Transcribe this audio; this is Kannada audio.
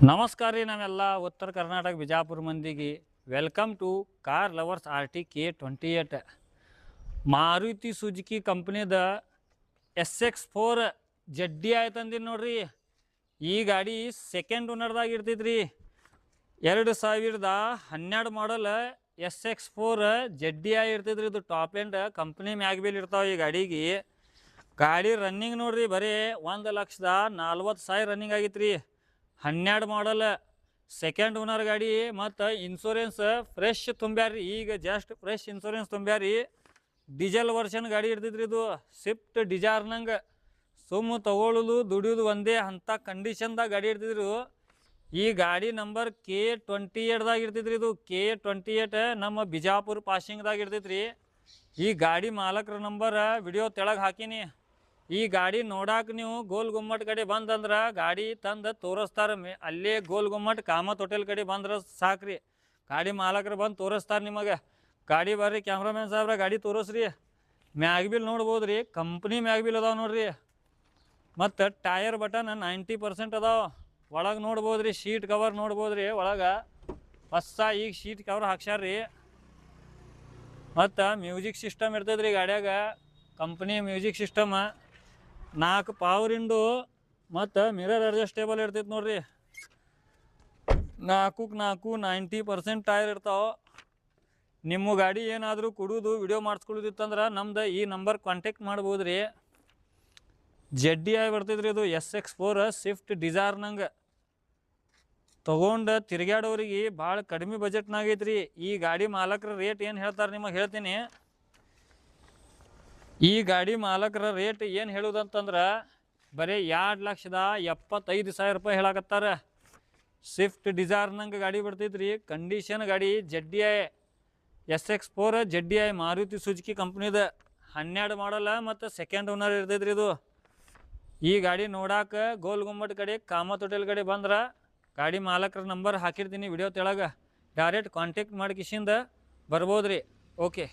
ನಮಸ್ಕಾರ ರೀ ನಾವೆಲ್ಲ ಉತ್ತರ ಕರ್ನಾಟಕ ಬಿಜಾಪುರ ಮಂದಿಗೆ welcome to car lovers RTK28 Maruti Suzuki ಕಂಪ್ನಿದ SX4 ಜಡ್ಡಿ ಆಯ್ತಂದಿನಿ ನೋಡ್ರಿ. ಈ ಗಾಡಿ ಸೆಕೆಂಡ್ ಓನರ್ದಾಗ ಇರ್ತೈತ್ರಿ. 2012 ಮಾಡಲ್ SX4 ಜಡ್ಡಿ ಆಗಿರ್ತೈತ್ರಿ. ಇದು ಟಾಪ್ ಎಂಡ್ ಕಂಪ್ನಿ ಮ್ಯಾಗ್ಬೇಲ್ ಇರ್ತಾವೆ ಈ ಗಾಡಿಗೆ. ಗಾಡಿ ರನ್ನಿಂಗ್ ನೋಡ್ರಿ ಬರೀ 1,40,000 ರನ್ನಿಂಗ್ ಆಗಿತ್ರಿ. 12 ಮಾಡಲ್ ಸೆಕೆಂಡ್ ಓನರ್ ಗಾಡಿ ಮತ್ತು ಇನ್ಶೂರೆನ್ಸ್ ಫ್ರೆಶ್ ತುಂಬ್ಯಾರಿ. ಈಗ ಜಸ್ಟ್ ಫ್ರೆಶ್ ಇನ್ಶೂರೆನ್ಸ್ ತುಂಬ್ಯಾರಿ. ಡೀಸೆಲ್ ವರ್ಷನ್ ಗಾಡಿ ಇರ್ತೈತ್ರಿ. ಇದು ಸ್ವಿಫ್ಟ್ ಡಿಸೈರ್ನಂಗೆ ಸುಮ್ಮ ತಗೊಳ್ಳೋದು ದುಡಿಯೋದು ಒಂದೇ ಅಂಥ ಕಂಡೀಷನ್ದಾಗ ಗಾಡಿ ಇರ್ತೈತ್ರಿ. ಈ ಗಾಡಿ ನಂಬರ್ K28ದಾಗ ಇರ್ತೈತ್ರಿ. ಇದು K28 ನಮ್ಮ ಬಿಜಾಪುರ ಪಾಸಿಂಗ್ದಾಗ ಇರ್ತೈತ್ರಿ. ಈ ಗಾಡಿ ಮಾಲಕರ ನಂಬರ್ ವಿಡಿಯೋ ತೆಳಗೆ ಹಾಕಿನಿ. ಈ ಗಾಡಿ ನೋಡಾಕ ನೀವು ಗೋಲ್ ಗುಮ್ಮಟ್ ಕಡೆ ಬಂದಂದ್ರೆ ಗಾಡಿ ತಂದು ತೋರಿಸ್ತಾರೆ. ಅಲ್ಲೇ ಗೋಲ್ ಗುಮ್ಮಟ್ ಕಾಮತ್ ಹೋಟೆಲ್ ಕಡೆ ಬಂದ್ರೆ ಸಾಕ್ರಿ. ಗಾಡಿ ಮಾಲಕರು ಬಂದು ತೋರಿಸ್ತಾರೆ ನಿಮಗೆ. ಗಾಡಿ ಬರ್ರಿ ಕ್ಯಾಮ್ರಾಮ್ಯಾನ್ ಸಾಹೇಬ್ರ ಗಾಡಿ ತೋರಿಸ್ರಿ. ಮ್ಯಾಗ್ಬಿಲ್ ನೋಡ್ಬೋದು ರೀ, ಕಂಪ್ನಿ ಮ್ಯಾಗ್ಬಿಲ್ ಅದಾವೆ ನೋಡ್ರಿ. ಮತ್ತು ಟಯರ್ ಬಟನ್ 90% ಅದಾವೆ. ಒಳಗೆ ನೋಡ್ಬೋದು ರೀ, ಶೀಟ್ ಕವರ್ ನೋಡ್ಬೋದು ರೀ. ಒಳಗೆ ಹೊಸ ಈಗ ಶೀಟ್ ಕವರ್ ಹಾಕ್ಸ್ಯಾರ ರೀ. ಮತ್ತು ಮ್ಯೂಸಿಕ್ ಸಿಸ್ಟಮ್ ಇರ್ತೈತೆ ರೀ ಗಾಡಿಯಾಗ. Company music system 4 power window ಮತ್ತು ಮಿರರ್ ಅಡ್ಜಸ್ಟೇಬಲ್ ಇರ್ತೈತೆ ನೋಡ್ರಿ. 4 90% ಟೈರ್ ಇರ್ತಾವೆ. ನಿಮ್ಮ ಗಾಡಿ ಏನಾದರೂ ಕುಡಿದು ವಿಡಿಯೋ ಮಾಡಿಸ್ಕೊಳ್ಳೋದಿತ್ತಂದ್ರೆ ನಮ್ದು ಈ ನಂಬರ್ ಕಾಂಟ್ಯಾಕ್ಟ್ ಮಾಡ್ಬೋದು ರೀ. ಜಡ್ಡಿ ಆಗಿ ಬರ್ತೈತ್ರಿ. ಇದು SX4 ಸ್ವಿಫ್ಟ್ ಡಿಸೈರ್ನಂಗೆ ತೊಗೊಂಡು ತಿರುಗಾಡೋರಿಗೆ ಭಾಳ ಕಡಿಮೆ ಬಜೆಟ್ನಾಗ ಐತ್ರಿ. ಈ ಗಾಡಿ ಮಾಲಕರ ರೇಟ್ ಏನು ಹೇಳ್ತಾರೆ ನಿಮಗೆ ಹೇಳ್ತೀನಿ. ಈ ಗಾಡಿ ಮಾಲಕರ ರೇಟ್ ಏನು ಹೇಳೋದಂತಂದ್ರೆ ಬರೀ 2,75,000 ರೂಪಾಯಿ ಹೇಳಕತ್ತಾರೆ. ಸ್ವಿಫ್ಟ್ ಡಿಸೈರ್ನಂಗೆ ಗಾಡಿ ಬರ್ತೈತ್ರಿ. ಕಂಡೀಷನ್ ಗಾಡಿ ಜಡ್ಡಿ SX4 ಜಡ್ಡಿ ಮಾರುತಿ ಸುಜುಕಿ ಕಂಪ್ನಿದ 12 ಮಾಡಲ್ಲ ಮತ್ತು ಸೆಕೆಂಡ್ ಓನರ್ ಇರ್ತೈತ್ರಿ. ಇದು ಈ ಗಾಡಿ ನೋಡಾಕ ಗೋಲ್ ಗುಮ್ಮಟ್ ಕಡೆ ಕಾಮತ್ ಹೋಟೆಲ್ ಕಡೆ ಬಂದ್ರೆ ಗಾಡಿ ಮಾಲಕರ ನಂಬರ್ ಹಾಕಿರ್ತೀನಿ ವಿಡಿಯೋ ತೆಳಗೆ. ಡೈರೆಕ್ಟ್ ಕಾಂಟ್ಯಾಕ್ಟ್ ಮಾಡಿ ಕಿಶಿಂದ ಬರ್ಬೋದು ರೀ. ಓಕೆ.